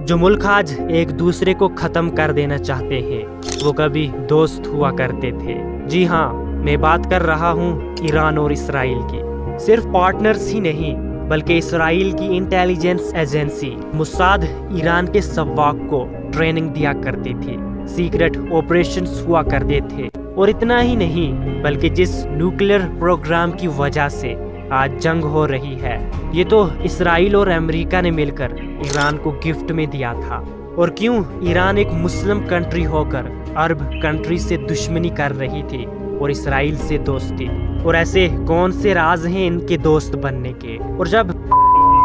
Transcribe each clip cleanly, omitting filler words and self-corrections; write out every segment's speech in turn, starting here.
جو ملک آج ایک دوسرے کو ختم کر دینا چاہتے ہیں وہ کبھی دوست ہوا کرتے تھے۔ جی ہاں، میں بات کر رہا ہوں ایران اور اسرائیل کی۔ صرف پارٹنرز ہی نہیں بلکہ اسرائیل کی انٹیلیجنس ایجنسی موساد ایران کے سواق کو ٹریننگ دیا کرتی تھی، سیکرٹ آپریشنز ہوا کرتے تھے۔ اور اتنا ہی نہیں بلکہ جس نیوکلیئر پروگرام کی وجہ سے آج جنگ ہو رہی ہے، یہ تو اسرائیل اور امریکہ نے مل کر ایران کو گفٹ میں دیا تھا۔ اور کیوں ایران ایک مسلم کنٹری ہو کر عرب کنٹری سے دشمنی کر رہی تھی اور اسرائیل سے دوستی؟ اور ایسے کون سے راز ہیں ان کے دوست بننے کے؟ اور جب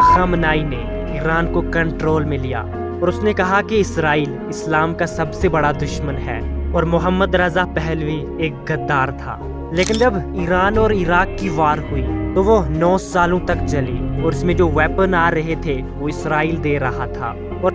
خامنائی نے ایران کو کنٹرول میں لیا اور اس نے کہا کہ اسرائیل اسلام کا سب سے بڑا دشمن ہے اور محمد رضا پہلوی ایک غدار تھا، لیکن جب ایران اور عراق کی وار ہوئی تو وہ 9 سالوں تک چلی اور اس میں جو ویپن آ رہے تھے وہ اسرائیل دے رہا تھا، اور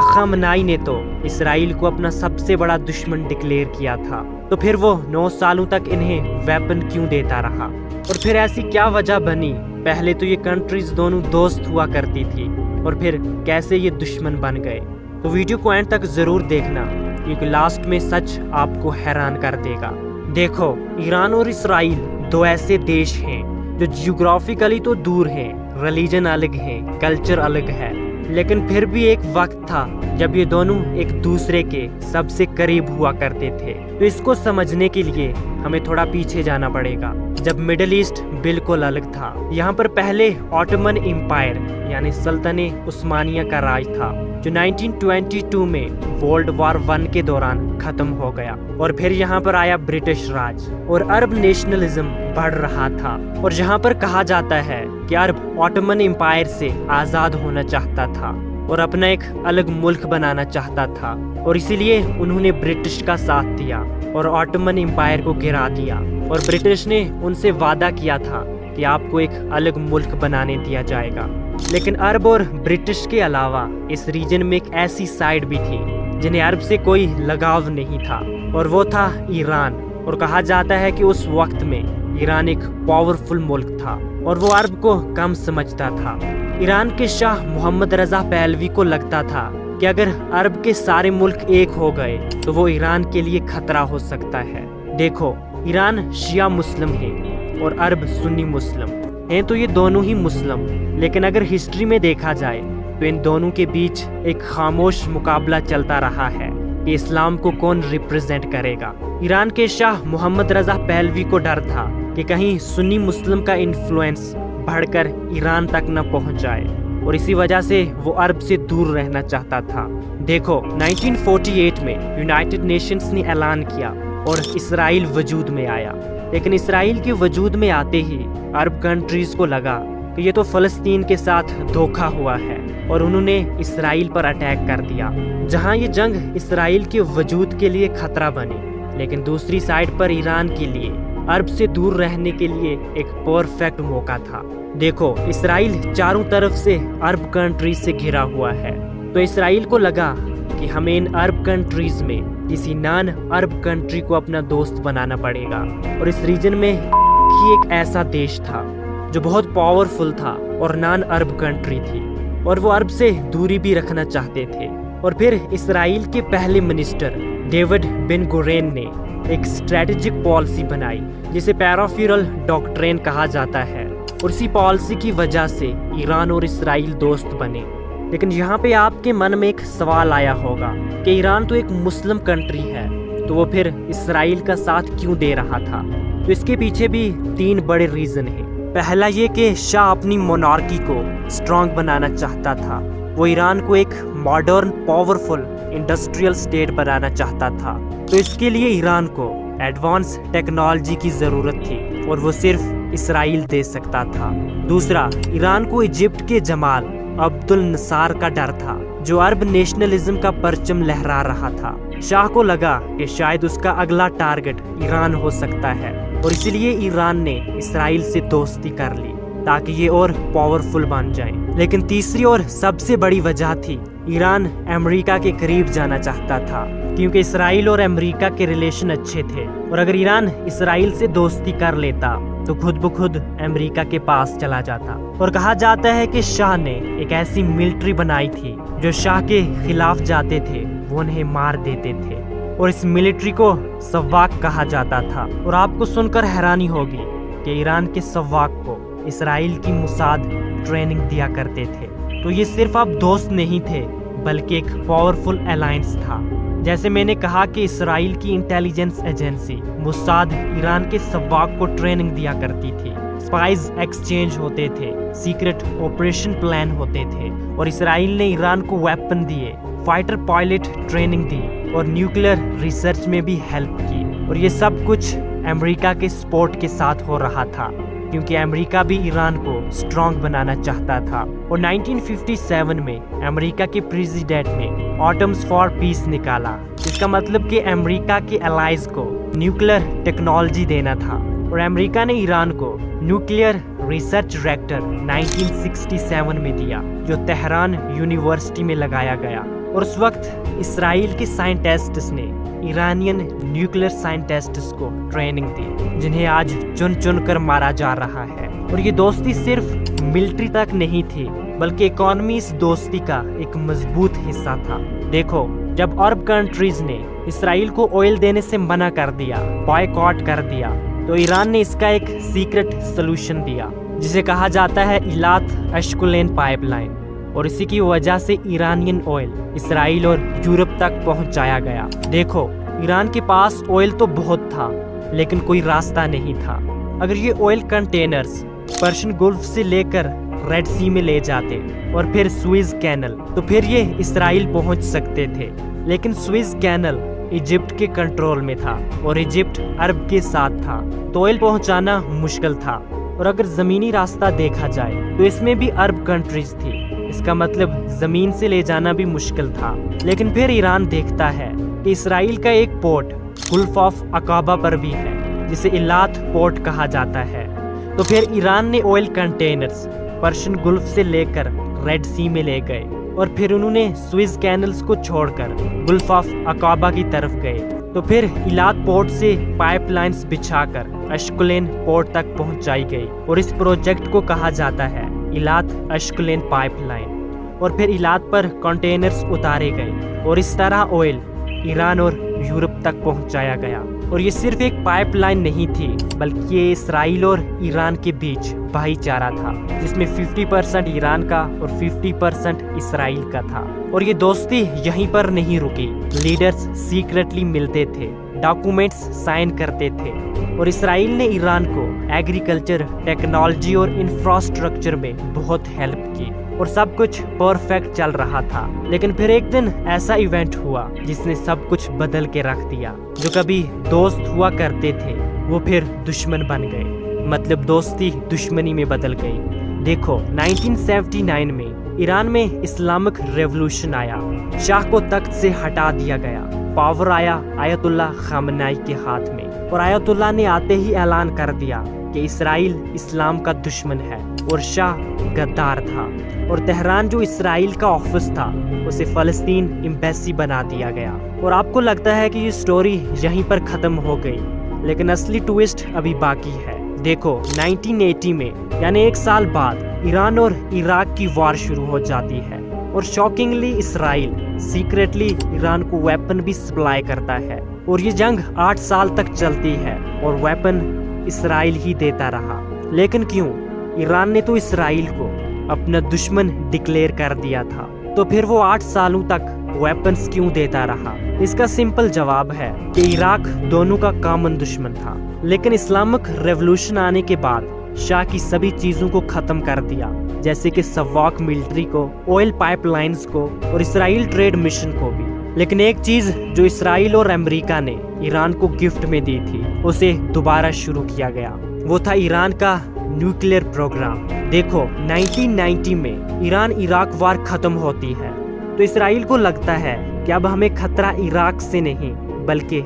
خامنائی نے تو اسرائیل کو اپنا سب سے بڑا دشمن ڈکلیئر کیا تھا، تو پھر وہ 9 سالوں تک انہیں ویپن کیوں دیتا رہا؟ اور پھر ایسی کیا وجہ بنی؟ پہلے تو یہ کنٹریز دونوں دوست ہوا کرتی تھی اور پھر کیسے یہ دشمن بن گئے؟ تو ویڈیو کو اینڈ تک ضرور دیکھنا کیونکہ لاسٹ میں سچ آپ کو حیران کر دے گا۔ دیکھو، ایران اور اسرائیل دو ایسے دیش ہیں جو جیوگرافیکلی تو دور ہیں، ریلیجن الگ ہیں، کلچر الگ ہے، لیکن پھر بھی ایک وقت تھا جب یہ دونوں ایک دوسرے کے سب سے قریب ہوا کرتے تھے۔ تو اس کو سمجھنے کے لیے ہمیں تھوڑا پیچھے جانا پڑے گا، جب مڈل ایسٹ بالکل الگ تھا۔ یہاں پر پہلے آٹومن امپائر یعنی سلطنت عثمانیہ کا راج تھا، جو 1922 میں ورلڈ وار 1 کے دوران ختم ہو گیا، اور پھر یہاں پر آیا برٹش راج اور عرب نیشنلزم بڑھ رہا تھا، اور جہاں پر کہا جاتا ہے کہ عرب آٹومن امپائر سے آزاد ہونا چاہتا تھا اور اپنا ایک الگ ملک بنانا چاہتا تھا، اور اسی لیے انہوں نے برٹش کا ساتھ دیا اور آٹومن امپائر کو گرا دیا، اور برٹش نے ان سے وعدہ کیا تھا کہ آپ کو ایک الگ ملک بنانے دیا جائے گا۔ لیکن عرب اور برٹش کے علاوہ اس ریجن میں ایک ایسی سائیڈ بھی تھی جنہیں عرب سے کوئی لگاؤ نہیں تھا، اور وہ تھا ایران۔ اور کہا جاتا ہے کہ اس وقت میں ایران ایک پاورفل ملک تھا اور وہ عرب کو کم سمجھتا تھا۔ ایران کے شاہ محمد رضا پہلوی کو لگتا تھا کہ اگر عرب کے سارے ملک ایک ہو گئے تو وہ ایران کے لیے خطرہ ہو سکتا ہے۔ دیکھو، ایران شیعہ مسلم ہے اور عرب سنی مسلم ہیں، تو یہ دونوں ہی مسلم، لیکن اگر ہسٹری میں دیکھا جائے تو ان دونوں کے بیچ ایک خاموش مقابلہ چلتا رہا ہے کہ اسلام کو کون ریپرزینٹ کرے گا۔ ایران کے شاہ محمد رضا پہلوی کو ڈر تھا کہ کہیں سنی مسلم کا انفلوئنس بڑھ کر ایران تک نہ پہنچ جائے، اور اسی وجہ سے وہ عرب سے دور رہنا چاہتا تھا۔ دیکھو، 1948 میں یونائٹڈ نیشنز نے اعلان کیا اور اسرائیل وجود میں آیا، لیکن اسرائیل کے وجود میں آتے ہی عرب کنٹریز کو لگا کہ یہ تو فلسطین کے ساتھ دھوکا ہوا ہے، اور انہوں نے اسرائیل پر اٹیک کر دیا، جہاں یہ جنگ اسرائیل کے وجود کے لیے خطرہ بنی، لیکن دوسری سائیڈ پر ایران کے لیے عرب سے دور رہنے کے لیے ایک پرفیکٹ موقع تھا۔ دیکھو، اسرائیل چاروں طرف سے عرب کنٹریز سے گھرا ہوا ہے، تو اسرائیل کو لگا کہ ہمیں ان عرب کنٹریز میں کسی نان عرب کنٹری کو اپنا دوست بنانا پڑے گا، اور اس ریجن میں ہی ایک ایسا دیش تھا جو بہت پاورفل تھا اور نان عرب کنٹری تھی، اور وہ عرب سے دوری بھی رکھنا چاہتے تھے۔ اور پھر اسرائیل کے پہلے منسٹر ڈیوڈ بن گورین نے ایک اسٹریٹجک پالیسی بنائی جسے پیرافیرل ڈاکٹرین کہا جاتا ہے، اور اسی پالیسی کی وجہ سے ایران اور اسرائیل دوست بنے۔ لیکن یہاں پہ آپ کے من میں ایک سوال آیا ہوگا کہ ایران تو ایک مسلم کنٹری ہے، تو وہ پھر اسرائیل کا ساتھ کیوں دے رہا تھا؟ تو اس کے پیچھے بھی 3 بڑے ریزن ہیں۔ پہلا یہ کہ شاہ اپنی مونارکی کو اسٹرانگ بنانا چاہتا تھا، وہ ایران کو ایک ماڈرن پاورفل انڈسٹریل اسٹیٹ بنانا چاہتا تھا، تو اس کے لیے ایران کو ایڈوانس ٹیکنالوجی کی ضرورت تھی اور وہ صرف اسرائیل دے سکتا تھا۔ دوسرا، ایران کو ایجپٹ کے جمال عبد النصار کا ڈر تھا، جو عرب نیشنلزم کا پرچم لہرا رہا تھا۔ شاہ کو لگا کہ شاید اس کا اگلا ٹارگٹ ایران ہو سکتا ہے، اور اسی لیے ایران نے اسرائیل سے دوستی کر لی تاکہ یہ اور پاورفل بن جائیں۔ لیکن تیسری اور سب سے بڑی وجہ تھی، ایران امریکہ کے قریب جانا چاہتا تھا، کیونکہ اسرائیل اور امریکہ کے ریلیشن اچھے تھے، اور اگر ایران اسرائیل سے دوستی کر لیتا तो खुद बखुद अमेरिका के पास चला जाता। और कहा जाता है कि शाह ने एक ऐसी मिलिट्री बनाई थी जो शाह के खिलाफ जाते थे वो उन्हें मार देते थे, और इस मिलिट्री को सवाक कहा जाता था। और आपको सुनकर हैरानी होगी कि ईरान के सवाक को इसराइल की मुसाद ट्रेनिंग दिया करते थे। तो ये सिर्फ आप दोस्त नहीं थे बल्कि एक पावरफुल अलायंस था। जैसे मैंने कहा कि इसराइल की इंटेलिजेंस एजेंसी मुसाद ईरान के सवाक को ट्रेनिंग दिया करती थी, स्पाइज एक्सचेंज होते थे, सीक्रेट ऑपरेशन प्लान होते थे, और इसराइल ने ईरान को वेपन दिए, फाइटर पायलट ट्रेनिंग दी और न्यूक्लियर रिसर्च में भी हेल्प की। और ये सब कुछ अमेरिका के सपोर्ट के साथ हो रहा था क्योंकि अमेरिका भी ईरान को स्ट्रांग बनाना चाहता था। और 1957 में अमेरिका के प्रेसिडेंट ने ऑटम्स फॉर पीस निकाला। इसका मतलब कि अमेरिका के एलाइज को न्यूक्लियर टेक्नोलॉजी देना था, और अमेरिका ने ईरान को न्यूक्लियर रिसर्च रिएक्टर 1967 में दिया जो तेहरान यूनिवर्सिटी में लगाया गया। और उस वक्त इसराइल के साइंटिस्ट्स ने ईरानियन न्यूक्लियर साइंटिस्ट्स को ट्रेनिंग दी जिन्हें आज चुन चुन कर मारा जा रहा है। और ये दोस्ती सिर्फ मिलिट्री तक नहीं थी बल्कि इकोनॉमी इस दोस्ती का एक मजबूत हिस्सा था। देखो, जब अरब कंट्रीज ने इसराइल को ऑयल देने से मना कर दिया, बॉयकॉट कर दिया, तो ईरान ने इसका एक सीक्रेट सोल्यूशन दिया जिसे कहा जाता है इलात अश्कुलेन पाइपलाइन। और इसी की वजह से ईरानियन ऑयल इसराइल और यूरोप तक पहुंचाया गया। देखो, ईरान के पास ऑयल तो बहुत था लेकिन कोई रास्ता नहीं था। अगर ये ऑयल कंटेनर्स पर्शियन गल्फ से लेकर रेड सी में ले जाते और फिर स्विस कैनल, तो फिर ये इसराइल पहुंच सकते थे। लेकिन स्विस कैनल इजिप्ट के कंट्रोल में था और इजिप्ट अरब के साथ था, तो ऑयल पहुंचाना मुश्किल था। और अगर जमीनी रास्ता देखा जाए तो इसमें भी अरब कंट्रीज थी, इसका मतलब जमीन से ले जाना भी मुश्किल था। लेकिन फिर ईरान देखता है कि इसराइल का एक पोर्ट गल्फ ऑफ अकाबा पर भी है जिसे इलात पोर्ट कहा जाता है। तो फिर ईरान ने ऑयल कंटेनर्स पर्शियन गल्फ से लेकर रेड सी में ले गए और फिर उन्होंने स्विस कैनल्स को छोड़कर गल्फ ऑफ अकाबा की तरफ गए। तो फिर इलात पोर्ट से पाइपलाइंस बिछाकर अश्कुलेन पोर्ट तक पहुंचाई गई और इस प्रोजेक्ट को कहा जाता है इलात अश्कुलेन पाइपलाइन। और फिर इलात पर कंटेनर्स उतारे गए और इस तरह ऑयल ईरान और यूरोप तक पहुंचाया गया। और ये सिर्फ एक पाइपलाइन नहीं थी बल्कि ये इसराइल और ईरान के बीच भाईचारा था जिसमें 50% ईरान का और 50% इसराइल का था। और ये दोस्ती यहीं पर नहीं रुकी, लीडर्स सीक्रेटली मिलते थे, डॉक्यूमेंट्स साइन करते थे और इसराइल ने ईरान को एग्रीकल्चर, टेक्नोलॉजी और इंफ्रास्ट्रक्चर में बहुत हेल्प की और सब कुछ परफेक्ट चल रहा था। लेकिन फिर एक दिन ऐसा इवेंट हुआ जिसने सब कुछ बदल के रख दिया। जो कभी दोस्त हुआ करते थे वो फिर दुश्मन बन गए, मतलब दोस्ती दुश्मनी में बदल गई। देखो, 1979 में ईरान में इस्लामिक रेवोल्यूशन आया, शाह को तख्त से हटा दिया गया, पावर आया आयतुल्लाह खामनाई के हाथ में और आयतुल्लाह ने आते ही ऐलान कर दिया कि इसराइल इस्लाम का दुश्मन है और शाह गद्दार था। और तेहरान जो इसराइल का ऑफिस था उसे फलस्तीन एम्बेसी बना दिया गया। और आपको लगता है कि ये स्टोरी यहीं पर खत्म हो गई, लेकिन असली ट्विस्ट अभी बाकी है। देखो, 1980 में यानी एक साल बाद ईरान और इराक की वार शुरू हो जाती है और शॉकिंगली इसराइल सीक्रेटली ईरान को वेपन भी सप्लाई करता है और ये जंग 8 साल तक चलती है और वेपन इसराइल ही देता रहा। लेकिन क्यों? ईरान ने तो इसराइल को अपना दुश्मन डिक्लेयर कर दिया था, तो फिर वो 8 सालों तक वेपन्स क्यों देता रहा? इसका सिंपल जवाब है कि इराक दोनों का कॉमन दुश्मन था। लेकिन इस्लामिक रेवोल्यूशन आने के बाद शाह की सभी चीजों को खत्म कर दिया, जैसे कि सवाक मिलिट्री को, ऑयल पाइपलाइंस को और इसराइल ट्रेड मिशन को भी। लेकिन एक चीज जो इसराइल और अमेरिका ने ईरान को गिफ्ट में दी थी उसे दोबारा शुरू किया गया, वो था ईरान का न्यूक्लियर प्रोग्राम। देखो, 1990 में ईरान इराक वार खत्म होती है तो इसराइल को लगता है कि अब हमें खतरा इराक से नहीं बल्कि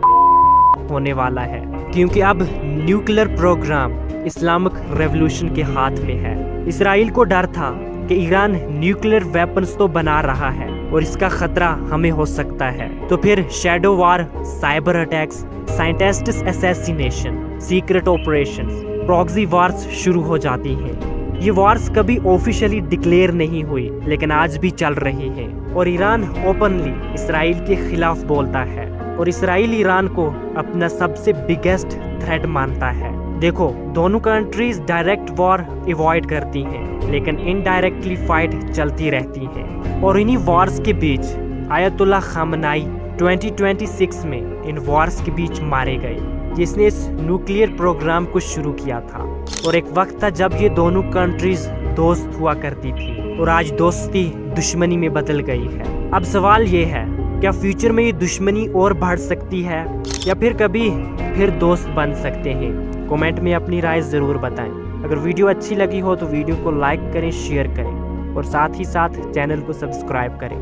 होने वाला है, क्योंकि अब न्यूक्लियर प्रोग्राम इस्लामिक रेवोल्यूशन के हाथ में है। इसराइल को डर था कि ईरान न्यूक्लियर वेपन्स तो बना रहा है और इसका खतरा हमें हो सकता है। तो फिर shadow war, cyber attacks, scientist assassination, secret operations, proxy wars शुरू हो जाती हैं। ये वार्स कभी ऑफिशियली डिक्लेयर नहीं हुई, लेकिन आज भी चल रही है और ईरान ओपनली इसराइल के खिलाफ बोलता है और इसराइल ईरान को अपना सबसे बिगेस्ट थ्रेट मानता है। देखो, दोनों कंट्रीज डायरेक्ट वॉर अवॉइड करती हैं, लेकिन इनडायरेक्टली फाइट चलती रहती है और इन्हीं वॉर्स के बीच आयतुल्लाह खामनाई 2026 में इन वॉर्स के बीच मारे गए, जिसने इस न्यूक्लियर प्रोग्राम को शुरू किया था। और एक वक्त था जब ये दोनों कंट्रीज दोस्त हुआ करती थी और आज दोस्ती दुश्मनी में बदल गई है। अब सवाल ये है, क्या फ्यूचर में ये दुश्मनी और बढ़ सकती है या फिर कभी फिर दोस्त बन सकते हैं? कमेंट में अपनी राय ज़रूर बताएं। अगर वीडियो अच्छी लगी हो तो वीडियो को लाइक करें, शेयर करें और साथ ही साथ चैनल को सब्सक्राइब करें।